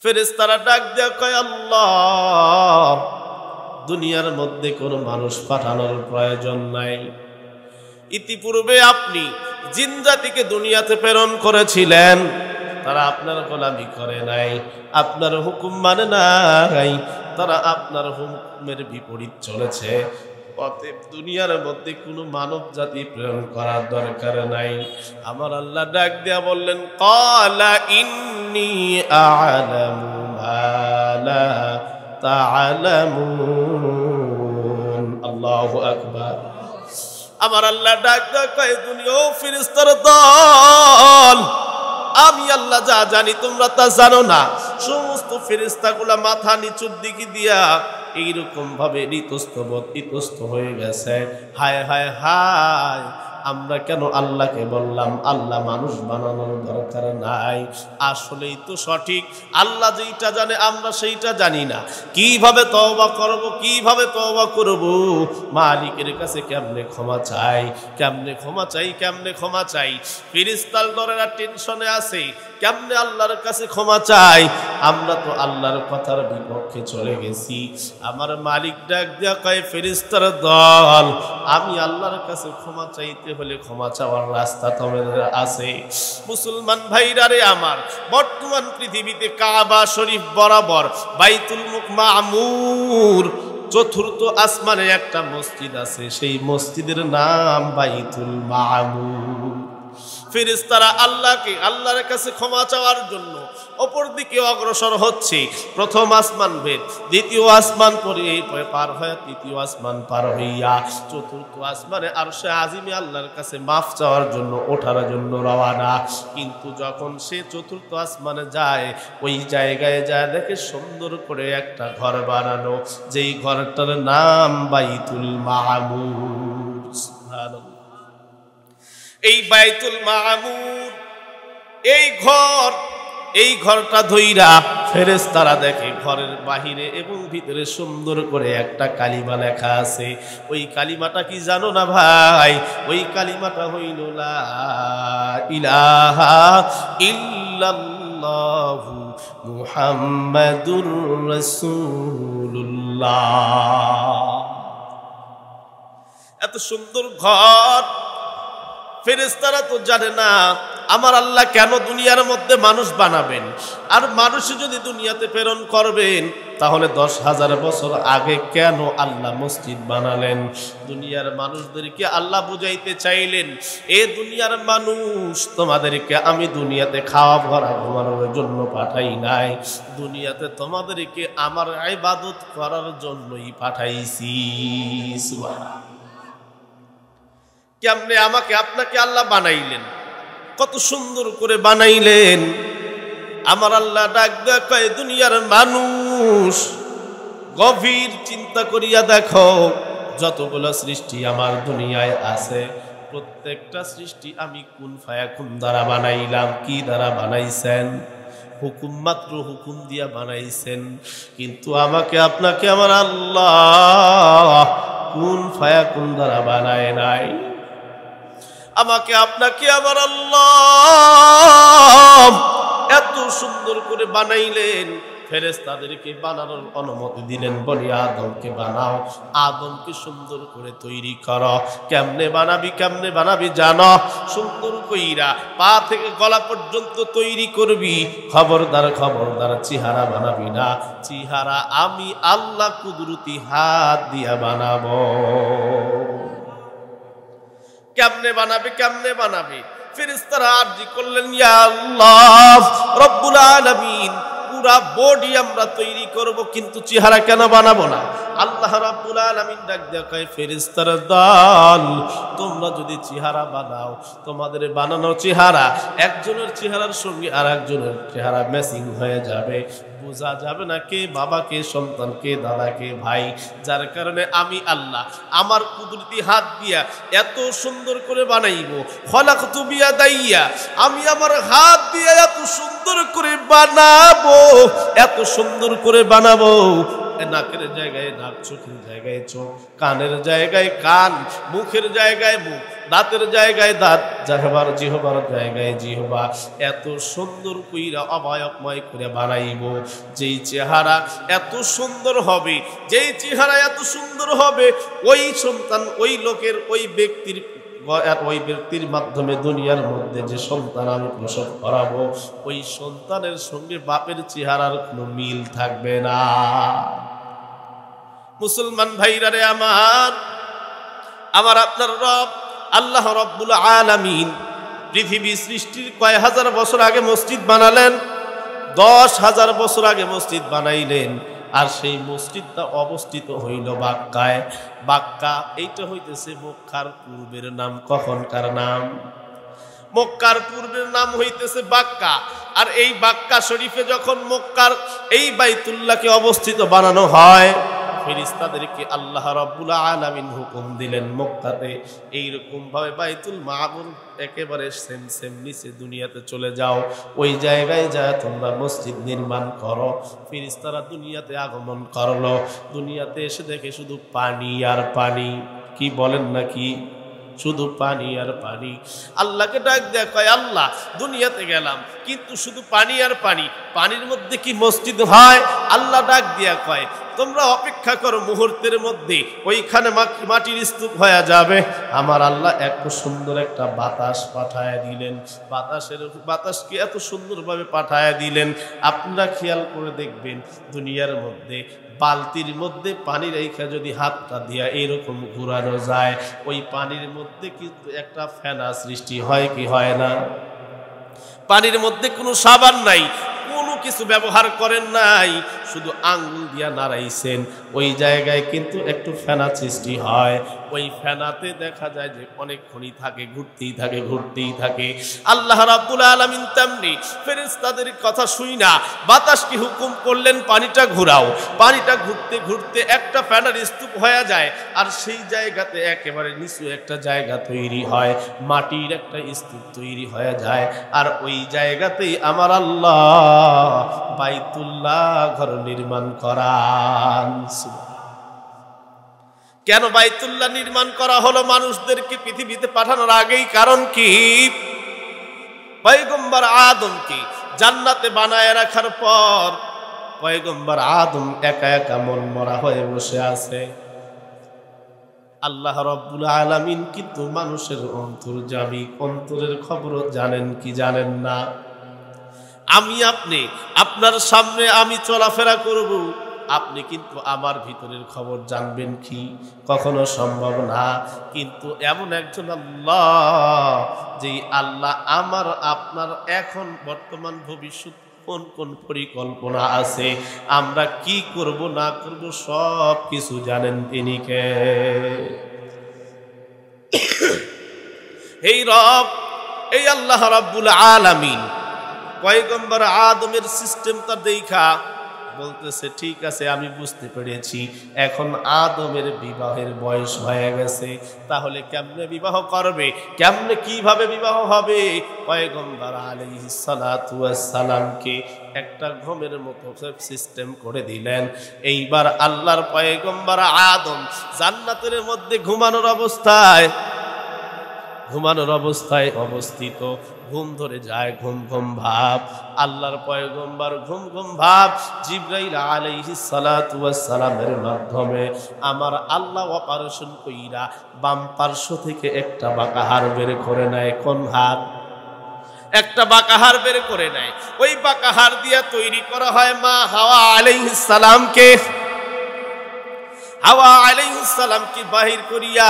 ফেরেশতারা ডাক দেয়া কয়, আল্লাহ, দুনিয়ার মধ্যে কোনো মানুষ পাঠানোর প্রয়োজন নাই। ইতিপূর্বে আপনি জিন জাতিকে দুনিয়াতে প্রেরণ করেছিলেন, তারা আপনার গোলামি করে নাই, আপনার হুকুম মানে নাই, তারা আপনার হুকুমের বিপরীত চলেছে। অতএব দুনিয়ার মধ্যে কোনো মানব জাতি প্রেরণ করার দরকার নাই। আমার আল্লাহ ডাক দিয়া বললেন, ক্বালা ইন্নী আ'লামু মা লা তা'লামুন। আল্লাহু আকবার। আমার আল্লাহ ডাক দিয়া কয়, দুনিয়া ও ফেরেশতার দল, আমি আল্লাহ যা জানি তোমরা তা জানো না। সমস্ত ফেরেশতাগুলা মাথা নিচুর দিকে দিয়া এইরকম ভাবে ইতস্ত হয়ে গেছে। হায় হায় হায়, আমরা কেন আল্লাহকে বললাম আল্লাহ মানুষ বানানোর দরকার নাই। আসলেই তো সঠিক, আল্লাহ যেইটা জানে আমরা সেইটা জানি না। কিভাবে তওবা করব, কিভাবে তওবা করব, মালিকের কাছে কেমনে ক্ষমা চাই, কেমনে ক্ষমা চাই, কেমনে ক্ষমা চাই। ফেরেশতার দরেরা টেনশনে আছে, কেমনে আল্লাহর কাছে ক্ষমা চাই। আমরা তো আল্লাহর কথার বিপক্ষে চলে গেছি। আমার মালিক ডাক দিয়া কয়, ফেরেশতার দল, আমি আল্লাহর কাছে ক্ষমা চাইতে হলে ক্ষমা চাওয়ার রাস্তা তোমাদের আছে। মুসলমান ভাইরা রে আমার, বর্তমান পৃথিবীতে কাবা শরীফ বরাবর বাইতুল মামুর চতুর্থ আসমানে একটা মসজিদ আছে, সেই মসজিদের নাম বাইতুল মামুর। ফেরেশতারা আল্লাহর কাছে ক্ষমা চাওয়ার জন্য অপর দিকে অগ্রসর হচ্ছে। প্রথম আসমান ভেদ, দ্বিতীয় আসমান পার হয়ে, তৃতীয় আসমান পার হইয়া চতুর্থ আসমানে আরশে আজিমে আল্লাহর কাছে মাফ চাওয়ার জন্য, ওঠার জন্য রওয়ানা। কিন্তু যখন সে চতুর্থ আসমানে যায়, ওই জায়গায় যায় দেখে সুন্দর করে একটা ঘর বানানো, যেই ঘরটার নাম বাইতুল মামুর। সুবহানাল্লাহ। এই বাইতুল মামুর, এই ঘরটা ধইরা ফেরেশতারা দেখে ঘরের বাহিরে এবং ভিতরে সুন্দর করে একটা কালিমা লেখা আছে। ওই কালিমাটা কি জানো না ভাই? ওই কালিমাটা হইল লা ইলাহা ইল্লাল্লাহু মুহাম্মাদুর রাসূলুল্লাহ। এত সুন্দর ঘর, ফেরেশতারা তো জানে না আমার আল্লাহ কেন দুনিয়ার মধ্যে মানুষ বানাবেন, আর মানুষ যদি দুনিয়াতে প্রেরণ করবেন তাহলে 10,000 বছর আগে কেন আল্লাহ মসজিদ বানালেন। দুনিয়ার মানুষদেরকে আল্লাহ বুঝাইতে চাইলেন, এ দুনিয়ার মানুষ, তোমাদেরকে আমি দুনিয়াতে খাওয়া ভরা ঘুমানোর জন্য পাঠাই নাই, দুনিয়াতে তোমাদেরকে আমার ইবাদত করার জন্যই পাঠাইছি। সুবহানাল্লাহ। কেমনে আমাকে আপনাকে আল্লাহ বানাইলেন, কত সুন্দর করে বানাইলেন। আমার আল্লাহ ডাক দেয়া কয়, দুনিয়ার মানুষ, গভীর চিন্তা করিয়া দেখো, যতগুলো সৃষ্টি আমার দুনিয়ায় আছে, প্রত্যেকটা সৃষ্টি আমি কুন ফায়াকুন দ্বারা বানাইলাম। কি দ্বারা বানাইছেন? হুকুম, মাত্র হুকুম দিয়া বানাইছেন। কিন্তু আমাকে আপনাকে আমার আল্লাহ কুন ফায়াকুন দ্বারা বানায় নাই। আমাকে আপনাকে আমার আল্লাহ এত সুন্দর করে বানাইলেন, ফেরেশতাদেরকে বানানোর অনুমতি দিলেন, বলি আদমকে বানাও, আদমকে সুন্দর করে তৈরি করো। কেমনে বানাবি জানো? সুন্দর কইরা পা থেকে গলা পর্যন্ত তৈরি করবি। খবরদার চেহারা বানাবি না, চেহারা আমি আল্লাহ কুদরতি হাত দিয়া বানাবো। কেমনে বানাবে? ফেরেশতারা আরজি করলেন, ইয়া আল্লাহ রব্বুল আলামিন, পুরা বডি আমরা তৈরি করব, কিন্তু চেহারা কেন বানাবো না? আল্লাহ রাব্বুল আলামিন ডাক দেয়া কয়, ফেরেশতার দল, তোমরা যদি চেহারা বানাও, তোমাদের বানানো চেহারা একজনের চেহারার সঙ্গে আর একজনের চেহারা ম্যাচিং হয়ে যাবে, বোঝা যাবে না কে বাবা, কে সন্তান, কে দাদা, কে ভাই। যার কারণে আমি আল্লাহ আমার কুদরতি হাত দিয়া এত সুন্দর করে বানাইবো। খলাকতু বিয়াদাইয়া, আমি আমার হাত দিয়া এত সুন্দর করে বানাবো, এত সুন্দর করে বানাবো, নাকের জায়গায় নাক, চোখের জায়গায় চোখ, কানের জায়গায় কান, মুখের জায়গায় মুখ, দাঁতের জায়গায় দাঁত, জিহবার জায়গায় জিহবা। এত সুন্দর কইরা অবয়বময় করে বানাইব, যেই চেহারা এত সুন্দর হবে, যেই চেহারা এত সুন্দর হবে, ওই সন্তান ওই লোকের ওই ব্যক্তির মাধ্যমে দুনিয়ার মধ্যে যে সন্তান আমি প্রসব করাবো, ওই সন্তানের সঙ্গে বাপের চেহারার কোনো মিল থাকবে না। মুসলমান ভাইরা রে আমার আপনার রব আল্লাহ রব্বুল আলামিন পৃথিবী সৃষ্টির কয় হাজার বছর আগে মসজিদ বানালেন, 10,000 বছর আগে মসজিদ বানাইলেন। আর সেই মসজিদটা অবস্থিত হইল বাক্কায়। বাক্কা এইটা হইতেছে মক্কার পূর্বের নাম। কখনকার নাম? মক্কার পূর্বের নাম হইতেছে বাক্কা। আর এই বাক্কা শরীফে যখন মক্কার এই বাইতুল্লাহকে অবস্থিত বানানো হয়, ফেরেশতাদেরকে আল্লাহ রাব্বুল আলামিন হুকুম দিলেন মক্কাতে এইরকম ভাবে বাইতুল মামুর একেবারে সেম নিচে দুনিয়াতে চলে যাও, ওই জায়গায় যা তোমরা মসজিদ নির্মাণ করো। ফেরেশতারা দুনিয়াতে আগমন করলো, দুনিয়াতে এসে দেখে শুধু পানি আর পানি। কি বলেন নাকি? শুধু পানি আর পানি। আল্লাহকে ডাক দেয়া কয়, আল্লাহ দুনিয়াতে গেলাম কিন্তু শুধু পানি আর পানি, পানির মধ্যে কি মসজিদ হয়? আল্লাহ ডাক দিয়া কয়, তোমরা অপেক্ষা করো, মুহূর্তের মধ্যে ওইখানে মাটির স্তূপ হয়ে যাবে। আমার আল্লাহ এত সুন্দর একটা বাতাস পাঠায় দিলেন। বাতাসকে এত সুন্দরভাবে পাঠায় দিলেন, আপনারা খেয়াল করে দেখবেন দুনিয়ার মধ্যে বালতির মধ্যে পানি রেখে যদি হাতটা দিয়া এরকম ঘুরানো যায়, ওই পানির মধ্যে কিন্তু একটা ফেনা সৃষ্টি হয় কি হয় না? পানির মধ্যে কোনো সাবান নাই, কোনো কিছু ব্যবহার করেন নাই, শুধু আঙ্গুল দিয়া নাড়াইছেন, ওই জায়গায় কিন্তু একটু ফেনা সৃষ্টি হয়। ওই ফেনাতে দেখা যায় যে অনেকক্ষণই থাকে, ঘুরতেই থাকে। আল্লাহ রাব্বুল আলামিন তেমনি ফেরেশতাদের কথা শুই না বাতাসকে হুকুম করলেন, পানিটা ঘুরাও। পানিটা ঘুরতে একটা ফেনার স্তূপ হয়ে যায়, আর সেই জায়গাতে একেবারে নিচু একটা জায়গা তৈরি হয়, মাটির একটা স্তূপ তৈরি হয়ে যায়। আর ওই জায়গাতেই আমার আল্লাহ বাইতুল্লাহ ঘর নির্মাণ করান। কেন বাইতুল্লাহ নির্মাণ করা হলো মানুষদেরকে পৃথিবীতে পাঠানোর আগেই? কারণ কি? পয়গম্বর আদমকে জান্নাতে বানায় রাখার পর পয়গম্বর আদম একা একা মন মরা হয়ে বসে আছে। আল্লাহ রাব্বুল আলামিন কিন্তু মানুষের অন্তর্যামী, অন্তরের খবর জানেন কি জানেন না? আমি আপনি আপনার সামনে আমি চলাফেরা করব, আপনি কিন্তু আমার ভিতরের খবর জানবেন কি? কখনো সম্ভব না। কিন্তু এমন একজন আল্লাহ, যেই আল্লাহ আমার আপনার এখন বর্তমান ভবিষ্যৎ কোন পরিকল্পনা আছে, আমরা কি করব না করব সব কিছু জানেন তিনি কে? এই রব, এই আল্লাহ রাব্বুল আলামিন পয়গম্বর আদমের সিস্টেমটা দেখা বলতেছে, ঠিক আছে আমি বুঝতে পেরেছি, এখন আদমের বিবাহের বয়স হয়ে গেছে, তাহলে কেমনে বিবাহ করবে, কেমনে কিভাবে বিবাহ হবে? পয়গম্বর আলাইহিস সালাতু ওয়াস সালামকে একটা ঘুমের মতো সিস্টেম করে দিলেন। এইবার আল্লাহর পয়গম্বর আদম জান্নাতের মধ্যে ঘুমানোর অবস্থায় অবস্থিত, ঘুম ধরে যায়, ঘুম ভাব। আল্লাহর পয়গম্বর ঘুম ভাব জিবরাইল আলাইহিস সালাতু ওয়াস সালামের মাধ্যমে আমার আল্লাহ অপারেশন কইরা বাম পার্শ্ব থেকে একটা বাঁকা হাড় বের করে নেয়। কোন হাড়? একটা বাঁকা হাড় বের করে নেয়। ওই বাঁকা হাড় দিয়া তৈরি করা হয় মা হাওয়া আলাইহিস সালামকে। হাওয়া আলাইহিস সালামকে বাহির করিয়া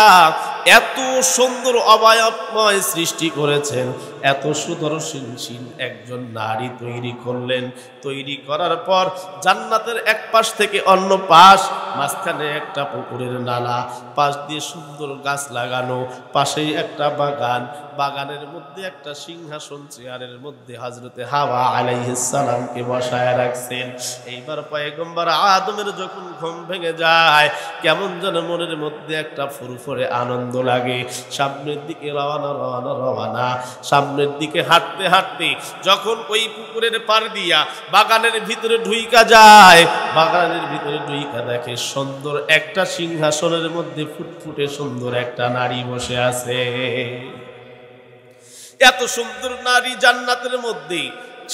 এত সুন্দর অবয়বময় সৃষ্টি করেছেন, এত সুদর্শনশীল একজন নারী তৈরি করলেন। তৈরি করার পর জান্নাতের এক পাশ থেকে অন্য পাশ, মাঝখানে একটা পুকুরের নালা, পাশ দিয়ে সুন্দর গাছ লাগানো, পাশেই একটা বাগান, বাগানের মধ্যে একটা সিংহাসন, চেয়ারের মধ্যে হযরতে হাওয়া আলাইহিস সালামকে বসায় রাখছেন। এইবার পয়গম্বর আদমের যখন ঘুম ভেঙে যায়, কেমন যেন মনের মধ্যে একটা ফুরফুরে আনন্দ লাগে। সামনের দিকে রওনা, সামনে সামনের দিকে হাঁটতে হাঁটতে যখন ওই পুকুরের পার দিয়া বাগানের ভিতরে ঢুইকা যায়, বাগানের ভিতরে ঢুইকা দেখে সুন্দর একটা সিংহাসনের মধ্যে ফুটফুটে সুন্দর একটা নারী বসে আছে। এত সুন্দর নারী জান্নাতের মধ্যে,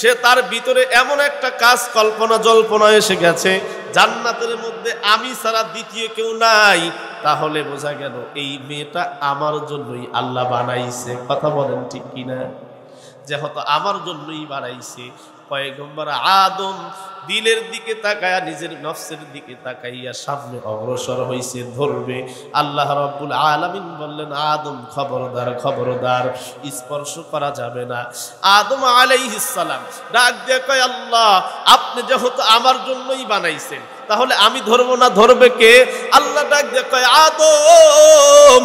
সে তার ভিতরে এমন একটা কাজ কল্পনা জল্পনা এসে গেছে, জান্নাতের মধ্যে আমি ছাড়া দ্বিতীয় কেউ নাই। তাহলে বোঝা গেল এই মেয়েটা আমার জন্যই আল্লাহ বানাইছে। কথা বলেন ঠিক কিনা? যেহেতু আমার জন্যই বানাইছে, পয়গম্বর আদম দিলের দিকে তাকায়া, নিজের নফসের দিকে তাকাইয়া সামনে অগ্রসর হইছে, ধরবে। আল্লাহ রাব্বুল আলামিন বললেন, আদম খবরদার, খবরদার, স্পর্শ করা যাবে না। আদম আলাইহিস সালাম ডাক দিয়ে কয়, আল্লাহ আপনি যেহেতু আমার জন্যই বানাইছেন, তাহলে আমি ধরবো না, ধরবে কে? আল্লাহ ডাক দিয়ে কয়, আদম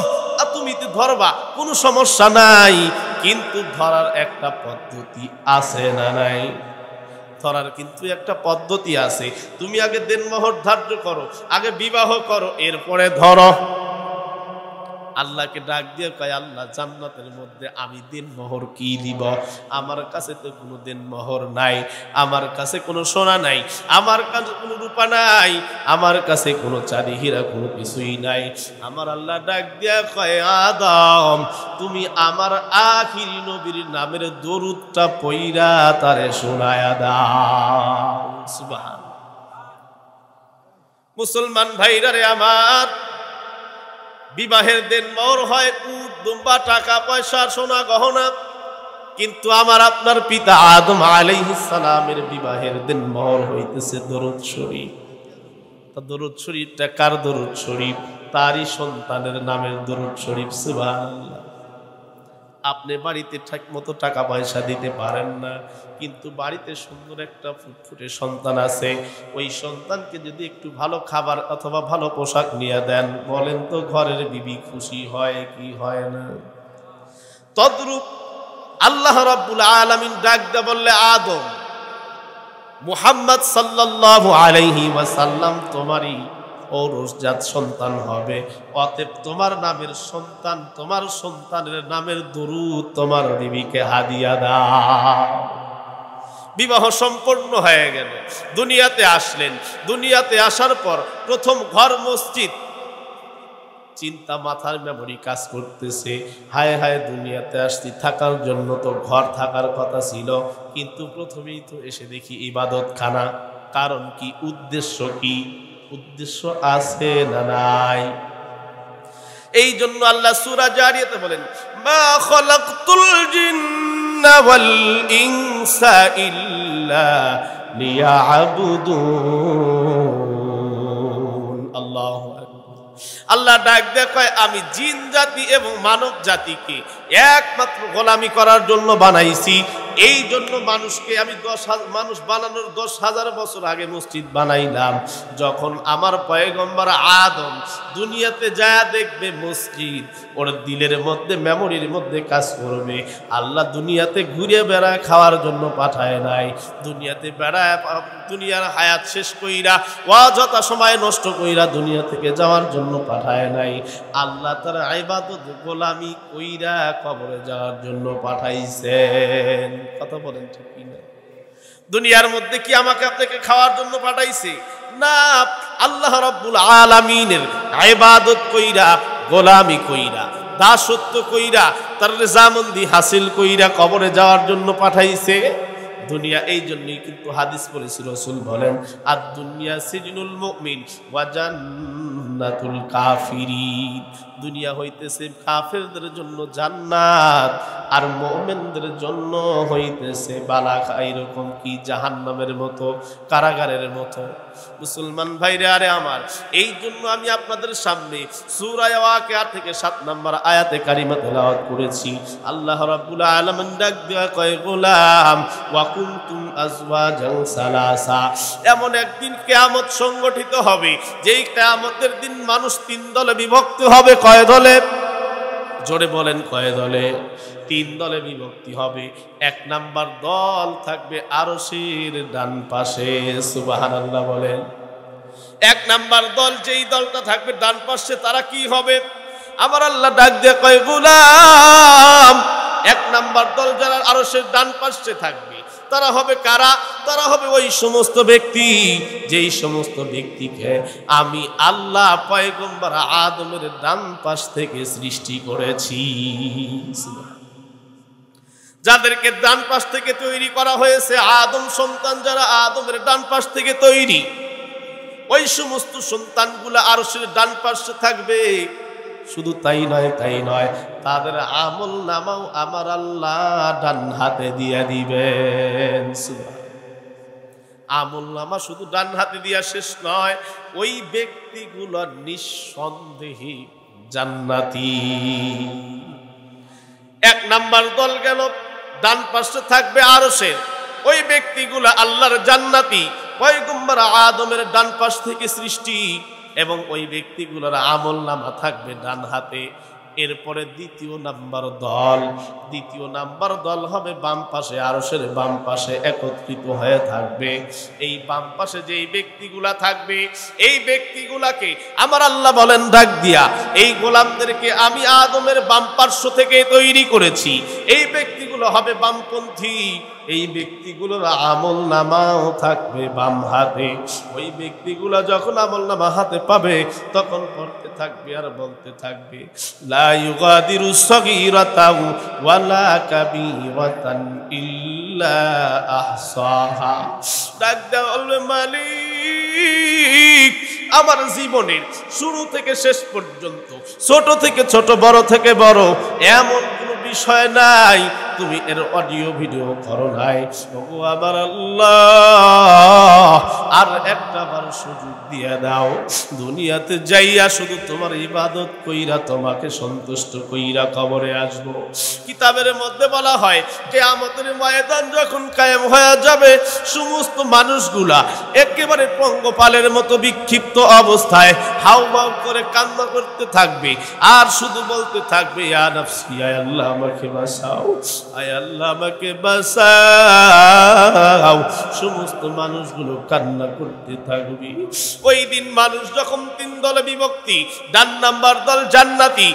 তুমি তো ধরবা, কোনো সমস্যা নাই, কিন্তু ধরার একটা পদ্ধতি আছে না নাই? ধরার কিন্তু একটা পদ্ধতি আছে। তুমি আগে দেনমোহর ধার্য করো, আগে বিবাহ করো, এরপরে ধরো। আল্লাহকে ডাক দিয়ে কয়, আল্লাহ জান্নাতের মধ্যে আমি দেনমোহর কি দিব? আমার কাছে তো কোনো দেনমোহর নাই, আমার কাছে কোনো সোনা নাই, আমার কাছে কোনো রূপা নাই, আমার কাছে কোনো চাঁদি হীরা কোনো কিছুই নাই। আমার আল্লাহ ডাক দিয়ে কয়, আদম তুমি আমার আখিরি নবীর নামের দরুদটা পইরা তারে শোনায়া দাও। সুবহান। মুসলমান ভাইরা রে আমার, বিবাহের দেনমোহর হয় উট, দুম্বা, টাকা পয়সা, সোনা গহনা, কিন্তু আমার আপনার পিতা আদম আলাইহিস সালামের বিবাহের দেনমোহর হইতেছে দরুদ শরীফ। তা দরুদ শরীফটা কার দরুদ শরীফ? তারই সন্তানের নামের দরুদ শরীফ। সুবহানাল্লাহ। আপনি বাড়িতে ঠিক মতো টাকা পয়সা দিতে পারেন না, কিন্তু বাড়িতে সুন্দর একটা ফুটফুটে সন্তান আছে, ওই সন্তানকে যদি একটু ভালো খাবার অথবা ভালো পোশাক নিয়ে দেন, বলেন তো ঘরের বিবি খুশি হয় কি হয় না? তদ্রূপ আল্লাহ রাব্বুল আলামিন ডাক দিয়ে বললে, আদম মুহাম্মদ সাল্লাল্লাহু আলাইহি ওয়াসাল্লাম তোমারই ঔরসজাত সন্তান হবে, অতএব তোমার নামের সন্তান, তোমার সন্তানের নামের দরুদ তোমার বিবিকে হাদিয়া দাও। বিবাহ সম্পন্ন হয়ে গেল, দুনিয়াতে আসলেন। দুনিয়াতে আসার পর প্রথম ঘর মসজিদ, চিন্তা মাথার মেমরি কাজ করতেছে, হায় হায় দুনিয়াতে আসছি, থাকার জন্য তো ঘর থাকার কথা ছিল, কিন্তু প্রথমেই তো এসে দেখি ইবাদত খানা। কারণ কি? উদ্দেশ্য কি? উদ্দেশ্য আছে না নাই? এই জন্য আল্লাহ সূরা জারিয়াতে বলেন, মা খালাকতুল জিন্না ওয়াল ইনসা ইল্লা লিয়াবুদুন। আল্লাহু আকবার। আল্লাহ ডাক দিয়ে কয়, আমি জিন জাতি এবং মানব জাতিকে একমাত্র গোলামি করার জন্য বানাইছি। এই জন্য মানুষকে আমি মানুষ বানানোর 10,000 বছর আগে মসজিদ বানাইলাম। যখন আমার পয়গম্বর আদম দুনিয়াতে যায় দেখবে মসজিদ, ওর দিলের মধ্যে মেমোরির মধ্যে কাজ করবে। আল্লাহ দুনিয়াতে ঘুরে বেড়ায় খাওয়ার জন্য পাঠায় নাই, দুনিয়াতে বেড়ায় দুনিয়ার হায়াত শেষ কইরা অযথা সময় নষ্ট কইরা দুনিয়া থেকে যাওয়ার জন্য পাঠায় নাই। আল্লাহ তার ইবাদত গোলামি কইরা কবরে যাওয়ার জন্য পাঠাইছেন। কথা বলেন ঠিক কিনা? দুনিয়ার মধ্যে কি আমাকে আপনাকে খাওয়ার জন্য পাঠাইছে? না, আল্লাহ রাব্বুল আলামিনের ইবাদত কইরা, গোলামি কইরা, দাসত্ব কইরা, তার রেজামন্দি হাসিল কইরা কবরে যাওয়ার জন্য পাঠাইছে। দুনিয়া এই জন্যই কিন্তু হাদিস পড়েছি, রাসূল বলেন, আদ দুনিয়া সিজনুল মুমিন ওয়া জান্নাতুল কাফিরিন। দুনিয়া হইতেছে কাফেরদের জন্য জান্নাত, আর মুমিনদের জন্য হইতেছে বালাখা, এরকম কি জাহান্নামের মতো, কারাগারের মতো। মুসলমান ভাইরা আরে আমার, এই জন্য আমি আপনাদের সামনে সূরা ওয়াকিয়া থেকে 7 নম্বর আয়াতে কারিমা তেলাওয়াত করেছি। আল্লাহ রাব্বুল আলামিন ডাক দিয়া কয়, গোলাম ওয়া কুনতুম আজওয়াজান সালাসা। এমন একদিন কিয়ামত সংগঠিত হবে, যেই কিয়ামতের দিন মানুষ 3 দলে বিভক্ত হবে। কয় দলে? জোরে বলেন, কয় দলে? 3 দলে বিভক্তি হবে। 1 নাম্বার দল থাকবে আরশের ডান পাশে। সুবহানাল্লাহ বলেন। 1 নাম্বার দল, যেই দলটা থাকবে ডান পাশে, তারা কি হবে? আমার আল্লাহ ডাক দিয়ে কয়, গোলাম এক নাম্বার দল যারা আরশের ডান পাশে থাকবে তারা হবে কারা? তারা হবে ওই সমস্ত ব্যক্তি যেই সমস্ত ব্যক্তিকে আমি আল্লাহ পয়গম্বর আদমের ডান পাশ থেকে সৃষ্টি করেছি। যাদেরকে ডান পাশ থেকে তৈরি করা হয়েছে, আদম সন্তান যারা আদমের ডান পাশ থেকে তৈরি, ওই সমস্ত সন্তানগুলা আরশের ডান পাশে থাকবে। শুধু তাই নয়, তাদের আমল নামাও আমার আল্লাহ ডান হাতে দিয়ে দিবেন। আমল নামা শুধু ডান হাতে দিয়া শেষ নয়, ওই ব্যক্তিগুলো নিঃসন্দেহে জান্নাতি। এক নাম্বার দল গেল, ডান পাশে থাকবে আরশের, ওই ব্যক্তিগুলো আল্লাহর জান্নাতি, পয়গম্বর আদমের ডান পাশ থেকে সৃষ্টি, এবং ওই ব্যক্তিগুলোর আমল নামা থাকবে ডান হাতে। এরপরে দ্বিতীয় নাম্বার দল হবে বাম পাশে, আরশের বাম পাশে একত্রিত হয়ে থাকবে। এই বাম পাশে যেই ব্যক্তিগুলা থাকবে, এই ব্যক্তিগুলাকে আমার আল্লাহ বলেন ডাক দিয়া, এই গোলামদেরকে আমি আদমের বাম পার্শ্ব থেকে তৈরি করেছি। এই ব্যক্তিগুলো হবে বামপন্থী, এই ব্যক্তিগুলোর আমল নামাও থাকবে বাম হাতে। ওই ব্যক্তিগুলা যখন আমল নামা হাতে পাবে তখন পড়তে থাকবে আর বলতে থাকবে, লা ইউগাদিরু সগীরাতাও ওয়ালা কাবীরাতান ইল্লা আহসাহা। ডাক দাও আল্লাহ মালিক, আমার জীবনের শুরু থেকে শেষ পর্যন্ত, ছোট থেকে ছোট, বড় থেকে বড়, এমন কোনো বিষয় নাই তুমি এর অডিও ভিডিও করো নাই। ওগো আমার আল্লাহ, আর একটা বার সুযোগ দিয়ে দাও, দুনিয়াতে যাইয়া শুধু তোমার ইবাদত কইরা তোমাকে সন্তুষ্ট কইরা কবরে আসবো। কিতাবের মধ্যে বলা হয় কিয়ামতের ময়দান যখন কায়েম হয়ে যাবে, সমস্ত মানুষগুলা একেবারে পঙ্গপালের মতো বিক্ষিপ্ত অবস্থায় হাউমাউ করে কান্না করতে থাকবে, আর শুধু বলতে থাকবে, ইয়া নাফসি, আয় আল্লাহ আমাকে বাঁচাও, আয় আল্লাহ আমাকে বাঁচাও। সমস্ত মানুষগুলো কান্না করতে থাকবে। ওই দিন মানুষ যখন তিন দলে বিভক্তি, ডান নাম্বার দল জান্নাতি,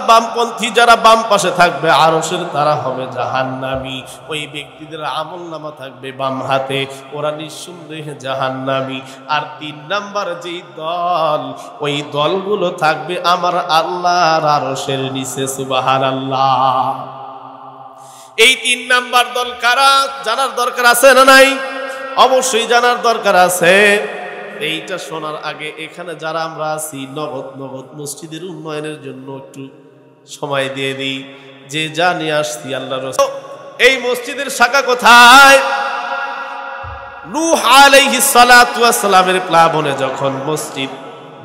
বামপন্থী যারা বাম পাশে থাকবে আরশের, তারা হবে জাহান্নামী। ওই ব্যক্তিদের আমল নামা থাকবে বাম হাতে, ওরা নিঃসন্দেহে জাহান্নামী। আর তিন নাম্বার যেই দল, ওই দলগুলো থাকবে আমার আল্লাহর আরশের নিচে। সুবহানাল্লাহ। এই তিন নাম্বার দল কারা জানার দরকার আছে না নাই? অবশ্যই জানার দরকার আছে। এইটা শোনার আগে এখানে যারা আমরা আছি নগদ মসজিদের উন্নয়নের জন্য একটু সময় দিয়ে দিই। যে যা নিয়ে আসছি আল্লাহর রাসূল, এই মসজিদের শাখা কোথায়? নূহ আলাইহিস সালাতু ওয়াস সালামের প্লাবনে যখন মসজিদ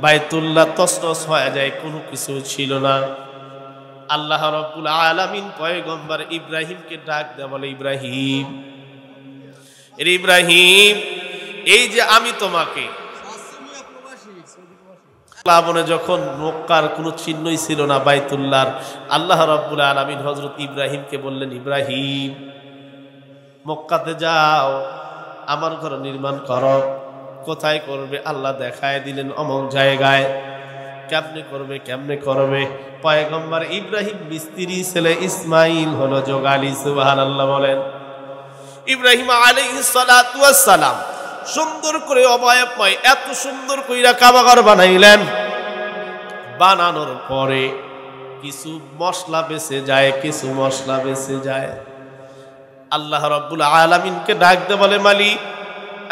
বাইতুল্লাহ তছনছ হয়ে যায়, কোনো কিছু ছিল না, আল্লাহ রাব্বুল আলামিন পয়গম্বর ইব্রাহিমকে ডাক দেয়া বলে, ইব্রাহিম, এই যে আমি তোমাকে, প্লাবনে যখন মক্কার কোনো চিহ্নই ছিল না বাইতুল্লাহর, আল্লাহ রাব্বুল আলামিন হযরত ইব্রাহিমকে বললেন, ইব্রাহিম মক্কাতে যাও, আমার ঘর নির্মাণ করো। কোথায় করবে? আল্লাহ দেখায় দিলেন অমন জায়গায়। কেমনে করবে? পয়গম্বর ইব্রাহিম মিস্ত্রি ছেলে ইসমাইল হলো যোগালী। সুবহানাল্লাহ বলেন। ইব্রাহিম আলাইহিস সালাতু ওয়াস সালাম সুন্দর করে অবয়বময় এত সুন্দর কইরা কাবাঘর বানাইলেন। বানানোর পরে কিছু মশলা বেঁচে যায়, আল্লাহ রাব্বুল আলামিনকে ডাক দিয়ে বলে, মালিক,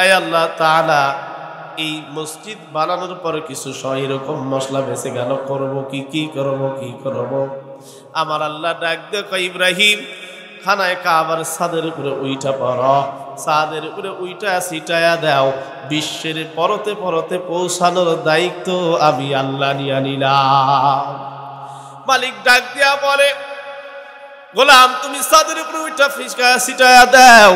আয় আল্লাহ তাআলা, এই মসজিদ বানানোর পরে কিছু এরকম মশলা বেঁচে গেল, করবো কি করব? আমার আল্লাহ ডাক দিয়ে কয়, ইব্রাহিম, খানায় কাবার ছাদের উপরে উইঠা পড়ো, ছাদের উপরে উইঠা ছিটায়া দাও, বিশ্বের পরতে পৌঁছানোর দায়িত্ব আমি আল্লাহ নিয়ে নিলাম। মালিক ডাক দিয়া বলে, গোলাম, তুমি ছাদের উপরে উইঠা ছিটায়া দাও।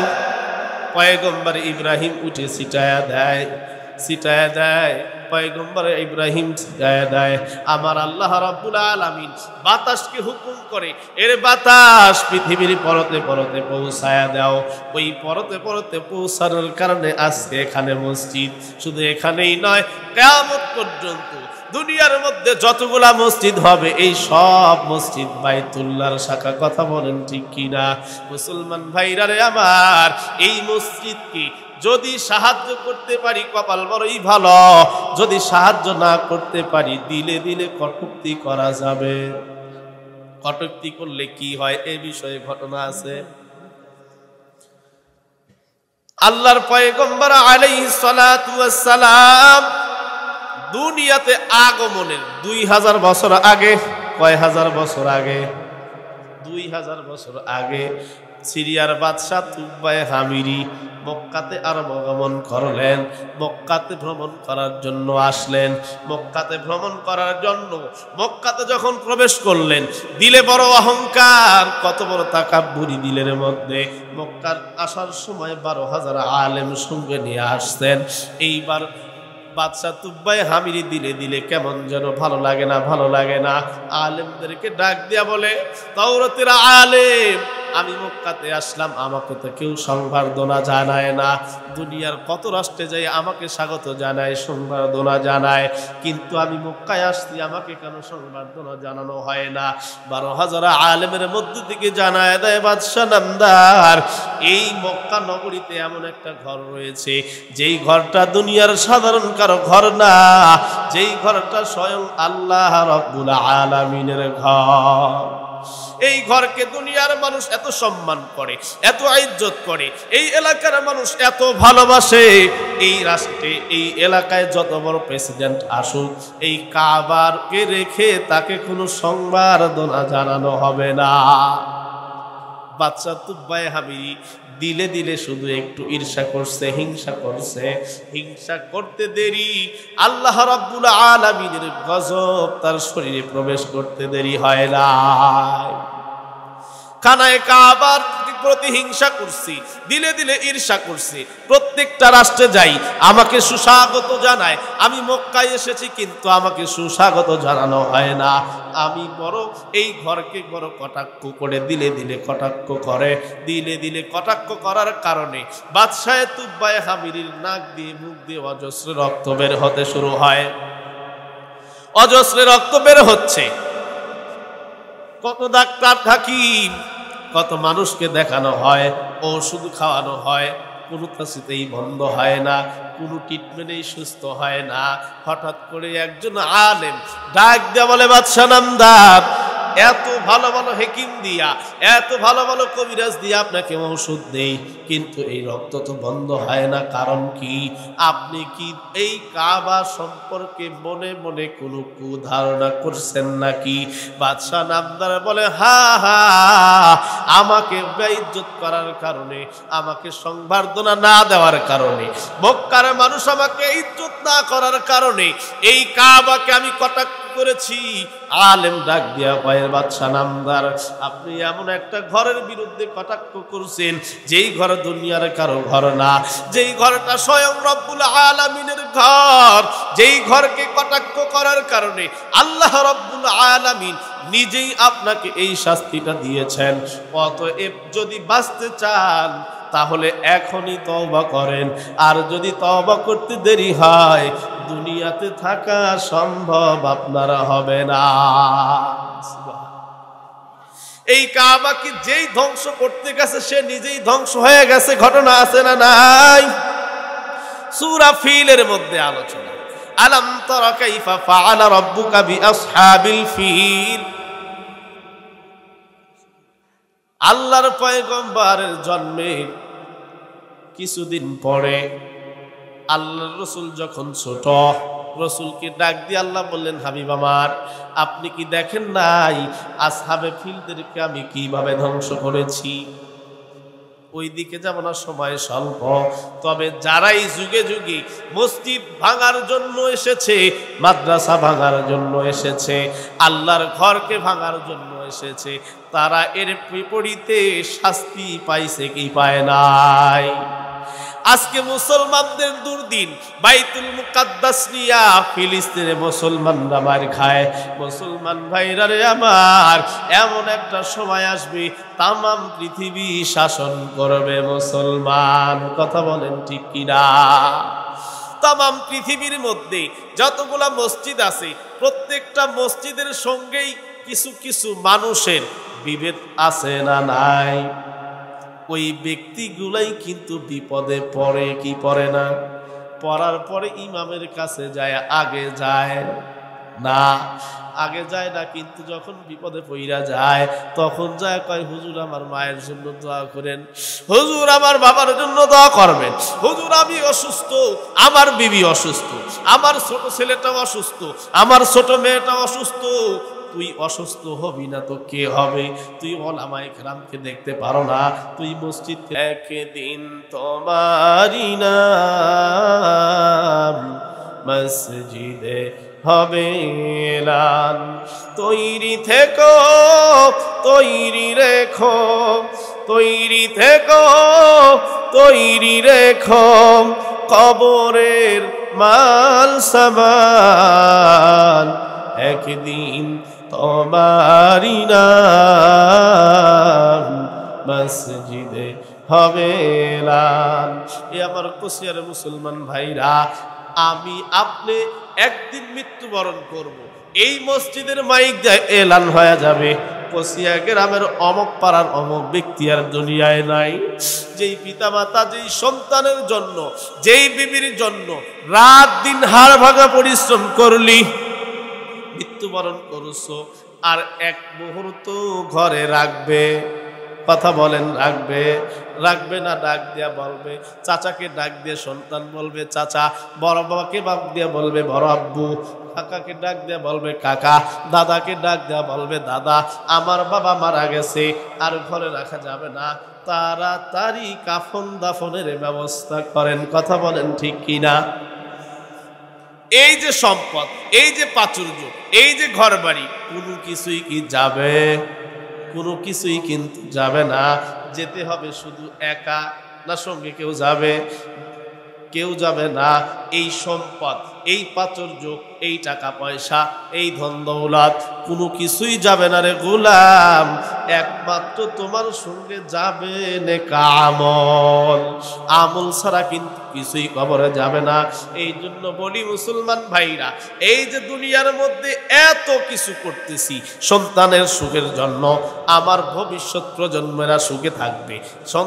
পয়গম্বর ইব্রাহিম উঠে ছিটায়া দেয়, পয়গম্বর ইব্রাহিম ছিটায়া দেয়। আমার আল্লাহ রাব্বুল আলামিন বাতাসকে হুকুম করে, এর বাতাস পৃথিবীর পরতে পৌঁছায়া দাও। ওই পরতে পৌঁছানোর কারণে আজকে এখানে মসজিদ, শুধু এখানেই নয়, কিয়ামত পর্যন্ত দুনিয়ার মধ্যে যতগুলা মসজিদ হবে এই সব মসজিদ বাইতুল্লাহর শাখা। কথা বলেন ঠিক কিনা? মুসলমান ভাইরা রে আমার, এই মসজিদকে যদি সাহায্য করতে পারি কপাল বড়ই ভালো, যদি সাহায্য না করতে পারি দিলে দিলে কটূক্তি করা যাবে। কটূক্তি করলে কি হয় এই বিষয়ে ঘটনা আছে। আল্লাহর পয়গম্বর আলাইহিস সালাতু ওয়াস সালাম দুনিয়াতে আগমনের 2000 বছর আগে, কয় হাজার বছর আগে? 2000 বছর আগে সিরিয়ার বাদশা তুবায়ে হামিরি মক্কাতে আগমন করলেন। মক্কাতে ভ্রমণ করার জন্য আসলেন। মক্কাতে ভ্রমণ করার জন্য মক্কাতে যখন প্রবেশ করলেন, দিলে বড় অহংকার, কত বড় তাকাব্বুরি দিলের মধ্যে। মক্কার আসার সময় 12,000 আলেম সঙ্গে নিয়ে আসছেন। এইবার বাদশা তুবায়ে হামিরি দিলে দিলে কেমন যেন ভালো লাগে না, ভালো লাগে না। আলেমদেরকে ডাক দিয়া বলে, তাওরাতের আলেম, আমি মক্কাতে আসলাম, আমাকে তো কেউ সংবর্ধনা জানায় না। দুনিয়ার কত রাষ্ট্রে যাই আমাকে স্বাগত জানায়, সংবর্ধনা জানায়, কিন্তু আমি মক্কায় আসছি, আমাকে কেন সংবর্ধনা জানানো হয় না? 12,000 আলেমের মধ্য থেকে জানায় দেয় বাদশা নামদার, এই মক্কা নগরীতে এমন একটা ঘর রয়েছে, যেই ঘরটা দুনিয়ার সাধারণ কারো ঘর না, যেই ঘরটা স্বয়ং আল্লাহ রাব্বুল আলামিনের ঘর। এই ঘরকে দুনিয়ার মানুষ এত সম্মান করে, এত ইজ্জত করে, এই এলাকার মানুষ এত ভালোবাসে। এই রাষ্ট্রে, এই এলাকায় যত বড় প্রেসিডেন্ট আসুক, এই কাবারকে রেখে তাকে কোনো সংবর্ধনা জানানো হবে না। বাদশা তুবায়ে হামিরি দিলে দিলে শুধু একটু ঈর্ষা করছে, হিংসা করছে। হিংসা করতে দেরি, আল্লাহ রাব্বুল আলামিনের গজব তার শরীরে প্রবেশ করতে দেরি হয় না। খানায়ে কাবার প্রতি হিংসা করছি, দিলে দিলে ঈর্ষা করছি। প্রত্যেকটা রাষ্ট্রে যাই আমাকে সুস্বাগত জানায়, আমি মক্কায় এসেছি কিন্তু আমাকে সুস্বাগত জানানো হয় না। আমি বড় এই ঘরকে বড় কটাক্ষ করে, দিলে দিলে কটাক্ষ করে, দিলে দিলে কটাক্ষ করার কারণে বাদশাহ তুবায়ে হামিরির নাক দিয়ে মুখ দিয়ে অজস্র রক্ত বের হতে শুরু হয়। অজস্র রক্ত বের হচ্ছে। কত ডাক্তার, হাকিম, কত মানুষকে দেখানো হয়, ওষুধ খাওয়ানো হয়, কোনো কিছুতেই বন্ধ হয় না, কোনো ট্রিটমেন্টেই সুস্থ হয় না। হঠাৎ করে একজন আলেম ডাক দেয়া বলে, বাদশা নামদার, এত ভালো ভালো হেকিম দিয়া, এত ভালো ভালো কবিরাজ দিয়া আপনাকে ওষুধ দেই, কিন্তু এই রক্ত তো বন্ধ হয় না, কারণ কি? আপনি কি এই কাবা সম্পর্কে মনে মনে কোনো কুধারণা করছেন নাকি? বাদশা নামদার বলে, হা হা, আমাকে বেইজ্জত করার কারণে, আমাকে সংবর্ধনা না দেওয়ার কারণে, মক্কার মানুষ আমাকে ইজ্জত না করার কারণে এই কাবাকে আমি কটাক্ষ করেছি। আলেম ডাক দিয়া কয়, বাদশা নামদার, আপনি এমন একটা ঘরের বিরুদ্ধে কটাক্ষ করছেন যেই ঘর দুনিয়ার কারো ঘর না, যেই ঘরটা স্বয়ং রব্বুল আলামিনের ঘর, যেই ঘরকে কটাক্ষ করার কারণে আল্লাহ রব্বুল আলামিন নিজেই আপনাকে এই শাস্তিটা দিয়েছেন। অতএব যদি বাঁচতে চান তাহলে এখনই তওবা করেন, আর যদি তওবা করতে দেরি হয় দুনিয়াতে থাকা সম্ভব আপনারা হবে না। এই কাবাকে যেই ধ্বংস করতে গেছে সে নিজেই ধ্বংস হয়ে গেছে, ঘটনা আছে না নাই? সূরা ফিলের মধ্যে আলোচনা, আলাম তারা কাইফা ফাআলা রাব্বুকা বিআসহাবিল ফিল। আল্লাহর পয়গম্বরের জন্মের কিছুদিন পরে আল্লাহর রাসূল যখন ছোট, রাসূলকে ডাক দিয়ে আল্লাহ বললেন, হাবিব আমার, আপনি কি দেখেন নাই আসহাবে ফিলদেরকে আমি কিভাবে ধ্বংস করেছি? ওই দিকে যেমন সময় স্বল্প, তবে যারাই যুগে যুগে মসজিদ ভাঙার জন্য এসেছে, মাদ্রাসা ভাঙার জন্য এসেছে, আল্লাহর ঘরকে ভাঙার জন্য এসেছে, তারা এর বিপরীতে শাস্তি পাইছে কি পায় নাই? আজকে মুসলমানদের দুর্দিন, বাইতুল মুকাদ্দাস নিয়া ফিলিস্তিনে মুসলমানরা মার খায়। মুসলমান ভাইরা রে আমার, এমন একটা সময় আসবে তামাম পৃথিবী শাসন করবে মুসলমান। কথা বলেন ঠিক কিনা? তামাম পৃথিবীর মধ্যে যতগুলা মসজিদ আছে প্রত্যেকটা মসজিদের সঙ্গেই কিছু কিছু মানুষের বিভেদ আছে না নাই? ওই ব্যক্তিগুলাই কিন্তু বিপদে পড়ে কি পড়ে না? পড়ার পরে ইমামের কাছে যায়, আগে যায় না, আগে যায় না, কিন্তু যখন বিপদে পইরা যায় তখন যায় কয়, হুজুর আমার মায়ের জন্য দোয়া করেন, হুজুর আমার বাবার জন্য দোয়া করবেন, হুজুর আমি অসুস্থ, আমার বিবি অসুস্থ, আমার ছোট ছেলেটাও অসুস্থ, আমার ছোট মেয়েটাও অসুস্থ। তুই অসুস্থ হবি না তো কে হবে? তুই ওলামায়ে কেরামকে দেখতে পারো না? তুই মসজিদ, একদিন তোমারি নাম মসজিদে হবে এলান, তৈরি থেকো, তৈরি রেখো, তৈরি থেকো, তৈরি রেখো, কবরের মাল সামান একদিন তোমারি নাম মসজিদে হবে এলান। এ আমার কুশিয়ার মুসলমান ভাইরা, আমি আপনি একদিন মৃত্যুবরণ করব, এই মসজিদের মাইক দিয়ে এলান হয়ে যাবে, কুশিয়া গ্রামের অমুক পাড়ার অমুক ব্যক্তি আর দুনিয়ায় নাই। যেই পিতামাতা যেই সন্তানের জন্য, যেই বিবির জন্য রাত দিন হাড় ভাঙা পরিশ্রম করলি, মৃত্যুবরণ করছো, আর এক মুহূর্ত ঘরে রাখবে? কথা বলেন, রাখবে? রাখবে না? ডাক দিয়া বলবে, চাচাকে ডাক দিয়ে সন্তান বলবে চাচা, বড় বাবাকে ডাক দিয়া বলবে বড় আব্বু, কাকাকে ডাক দিয়া বলবে কাকা, দাদাকে ডাক দিয়া বলবে দাদা, আমার বাবা মারা গেছে, আর ঘরে রাখা যাবে না, তাড়াতাড়ি কাফন দাফনের ব্যবস্থা করেন। কথা বলেন ঠিক কিনা? এই যে সম্পদ, এই যে প্রাচুর্য, এই যে ঘর বাড়ি, কোনো কিছুই কি যাবে? কোনো কিছুই কিন্তু যাবে না। যেতে হবে শুধু একা, না সঙ্গে কেউ যাবে? কেউ যাবে না। এই সম্পদ, এই প্রাচুর্য, এই টাকা পয়সা, এই ধন দৌলত কোনো কিছুই যাবে না রে গোলাম, একমাত্র তোমার সঙ্গে যাবে নেক আমল। আমল ছাড়া কিন্তু কিছুই কবরে যাবে না। এই জন্য বলি মুসলমান ভাইরা, এই যে দুনিয়ার মধ্যে এত কিছু করতেছি সন্তানের সুখের জন্য, আমার ভবিষ্যৎ প্রজন্মেরা সুখে থাকবে,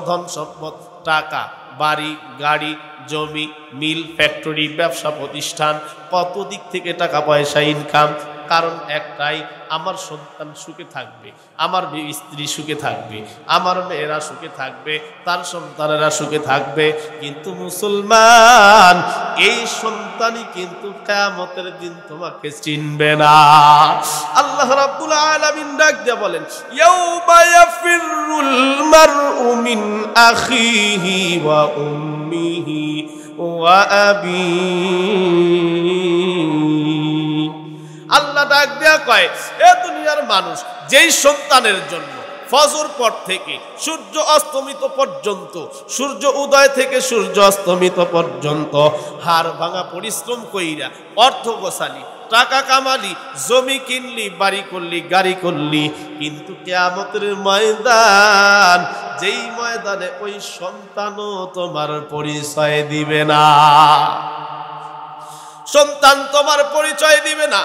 ধন সম্পদ, টাকা, বাড়ি, গাড়ি, জমি, মিল, ফ্যাক্টরি, ব্যবসা প্রতিষ্ঠান, কত দিক থেকে টাকা পয়সা ইনকাম, কারণ একটাই, আমার সন্তান সুখে থাকবে, আমার স্ত্রী সুখে থাকবে, আমার মেয়েরা সুখে থাকবে, তার সন্তানেরা সুখে থাকবে। কিন্তু মুসলমান, এই সন্তানই কিন্তু কিয়ামতের দিন তোমাকে চিনবে না। আল্লাহ রাব্বুল আলামিন ডাক দিয়ে বলেন, ইয়াউমা ইয়াফিরুল মারউ মিন আখিহি ওয়া উম্মিহি ওয়া আবিহি। আল্লাহ ডাক দেয়া কয়, এ দুনিয়ার মানুষ, যেই সন্তানের জন্য ফজর পর থেকে সূর্য অস্তমিত পর্যন্ত, সূর্য উদয় থেকে সূর্য অস্তমিত পর্যন্ত হাড় ভাঙা পরিশ্রম কইরা অর্থ গোছালি, টাকা কামালি, জমি কিনলি, বাড়ি করলি, গাড়ি করলি, কিন্তু কিয়ামতের ময়দান, যেই ময়দানে ওই সন্তানও তোমার পরিচয় দিবে না। সন্তান তোমার পরিচয় দিবে না,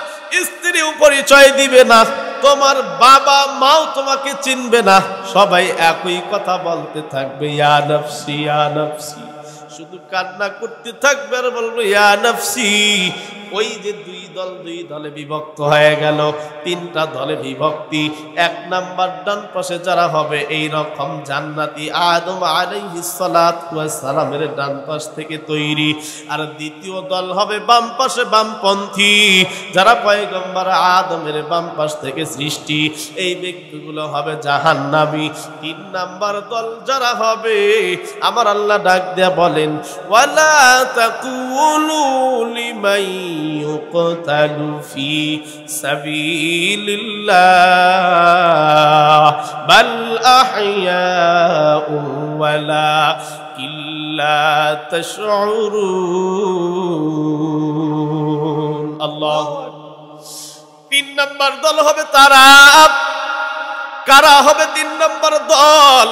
স্ত্রীও পরিচয় দিবে না, তোমার বাবা মাও তোমাকে চিনবে না। সবাই একই কথা বলতে থাকবে, ইয়া নফসি ইয়া নফসি, শুধু কান্না করতে থাকবে আর বলবে ইয়া নফসি। ওই যে দুই দলে বিভক্ত হয়ে গেল, তিনটা দলে বিভক্তি। এক নাম্বার ডান পাশে যারা হবে এই রকম জান্নাতি, আদম আলাইহিস সালাতু ওয়াস সালামের ডান পাশ থেকে তৈরি। আর দ্বিতীয় দল হবে বাম পাশে বামপন্থী, যারা পয়গম্বর আদমের বাম পাশ থেকে সৃষ্টি, এই ব্যক্তিগুলো হবে জাহান্নামী। তিন নাম্বার দল যারা হবে, আমার আল্লাহ ডাক দেয়া বলেন, ওয়ালা তাকুলু লিমাই ইউকতালু ফি সাবিলিল্লাহ বাল আহইয়াউ ওয়ালাকিন লা তাশউরুন। আল্লাহু আকবার। তিন নম্বর দল হবে তারা, কারা হবে তিন নম্বর দল?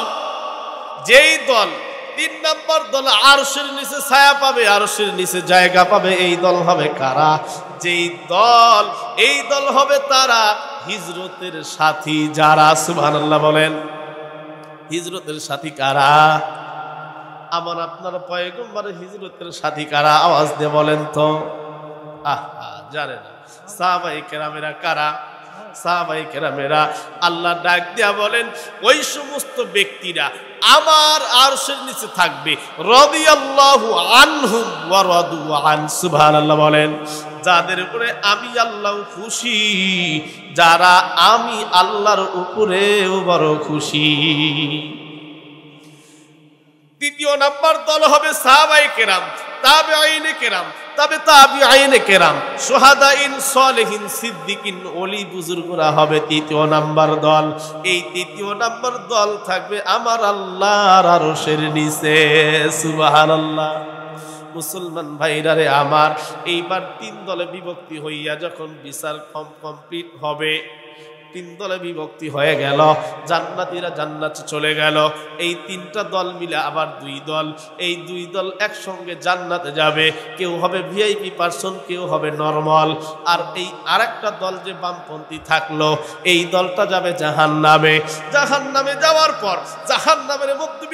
যেই দল তিন নম্বর দল আরশের নিচে ছায়া পাবে, আরশের নিচে জায়গা পাবে। এই দল হবে কারা? যেই দল, এই দল হবে তারা হিজরতের সাথী যারা। সুবহানাল্লাহ বলেন। হিজরতের সাথী কারা? আমার আপনার পয়গম্বরের হিজরতের সাথী কারা? আওয়াজ দিয়ে বলেন তো। আহা, জানে না সাহাবায়ে কেরামেরা কারা? সাহাবায়ে কেরামেরা আল্লাহ ডাক দিয়া বলেন ওই সমস্ত ব্যক্তিরা আমার আরশের নিচে থাকবে, রাদিয়াল্লাহু আনহুম ওয়া রাদু আন। সুবহানাল্লাহ বলেন। যাদের উপরে আমি আল্লাহ খুশি, যারা আমি আল্লাহর উপরেও বড় খুশি। দ্বিতীয় নাম্বার দল হবে সাহাবায়ে কেরাম, তাবেঈনে কেরাম, তবে তাবেঈনে কেরাম, শুহাদাইন, সালেহিন, সিদ্দিকিন, ওলি বুজুর্গরা হবে তৃতীয় নাম্বার দল। এই তৃতীয় নাম্বার দল থাকবে আমার আল্লাহর আরশের নিচে। সুবহানাল্লাহ। মুসলমান ভাইরারে আমার, এইবার তিন দলে বিভক্তি হইয়া যখন বিচার কমপ্লিট হবে, তিন দলে বিভক্তি হয়ে গেল, জান্নাতীরা জান্নাতে চলে গেল। এই তিনটা দল মিলে আবার দুই দল, এই দুই দল একসঙ্গে জান্নাতে যাবে। কেউ হবে ভিআইপি পারসন, কেউ হবে নরমাল। আর এই আরেকটা দল যে বামপন্থী থাকলো, এই দলটা যাবে জাহান্নামে। জাহান্নামে যাওয়ার পর জাহান্নামের মধ্যে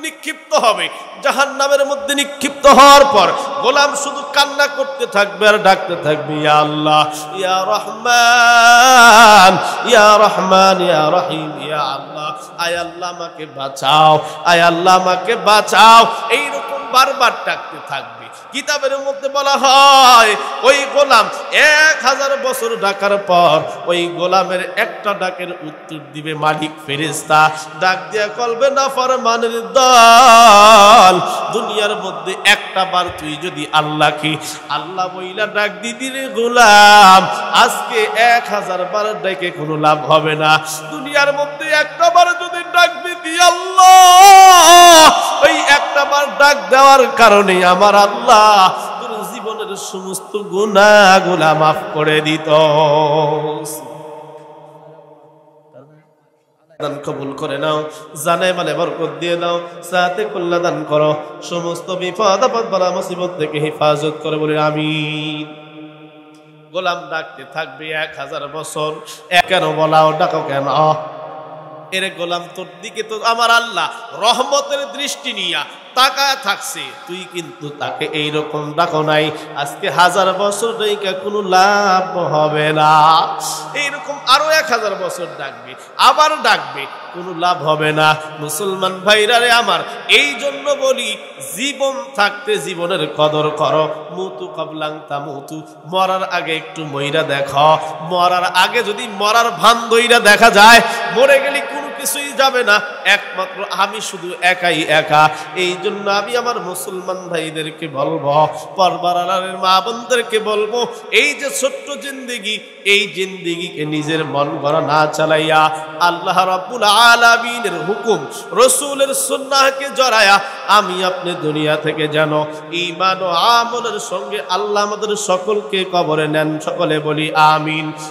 নিক্ষিপ্ত হবে। জাহান্নামের মধ্যে নিক্ষিপ্ত হওয়ার পর গোলাম শুধু কান্না করতে থাকবে আর ডাকতে থাকবে, ইয়া আল্লাহ, ইয়া রহমান, ইয়া রহমান, ইয়া রহিম, ইয়া আল্লাহ, আয় আল্লাহ আমাকে বাঁচাও, আয় আল্লাহ আমাকে বাঁচাও। এইরকম বারবার ডাকতে থাকবে। কিতাবের মধ্যে বলা হয় ওই গোলাম 1000 বছর ডাকার পর ওই গোলামের একটা ডাকের উত্তর দিবে মালিক ফেরেশতা। ডাক দিয়া বলবে, নাফরমানের দল, দুনিয়ার মধ্যে একটা বার তুই যদি আল্লাহকে আল্লাহ বইলা ডাক দিদি রে গোলাম, আজকে 1000 বার ডাকে কোনো লাভ হবে না। দুনিয়ার মধ্যে একটা বার যদি ডাক দিদি আল্লাহ, ওই একটা বার ডাক দেওয়ার কারণে আমার আল্লাহ তোর জীবনের সমস্ত গুনাহগুলো মাফ করে দিত। দান কবুল করে নাও, জানে মানে বরকত দিয়ে দাও, সাথে কল্যাণ দান করো, সমস্ত বিপদ আপদ বালা মুসিবত থেকে হেফাজত করে বলে আমিন। গোলাম ডাকতে থাকবে 1000 বছর। কেন বলাও, ডাকো কেন? এরে গোলাম, তোর দিকে তো আমার আল্লাহ রহমতের দৃষ্টি নিয়া তাকায় থাকছে, তুই কিন্তু তাকে এইরকম ডাকো নাই। আজকে 1000 বছর ডাইকা কোনো লাভ হবে না। এইরকম আরো 1000 বছর ডাকবে, আবার ডাকবে, কোনো লাভ হবে না। মুসলমান ভাইরারে আমার, এই জন্য বলি জীবন থাকতে জীবনের কদর করো। মুতু কাবলাং তামুতু, মরার আগে একটু মইরা দেখো। মরার আগে যদি মরার ভান দইরা দেখা যায়, মরে গেলে কোনো কিছুই যাবে না, একমাত্র আমি শুধু একাই একা। এই জন্য আমি আমার মুসলমান ভাইদেরকে বলবো, পরবারের মা বোনদেরকে বলবো, এই যে ছোট্ট জিন্দেগি, এই জিন্দেগিকে নিজের মন গড়া না চালাইয়া আল্লাহ রাব্বুল আলামিনের হুকুম, রাসূলের সুন্নাহকে জড়ায়া আমি আপনি দুনিয়া থেকে যেন ঈমান ও আমলের সঙ্গে আল্লাহ আমাদের সকলকে কবরে নেন। সকলে বলি আমিন।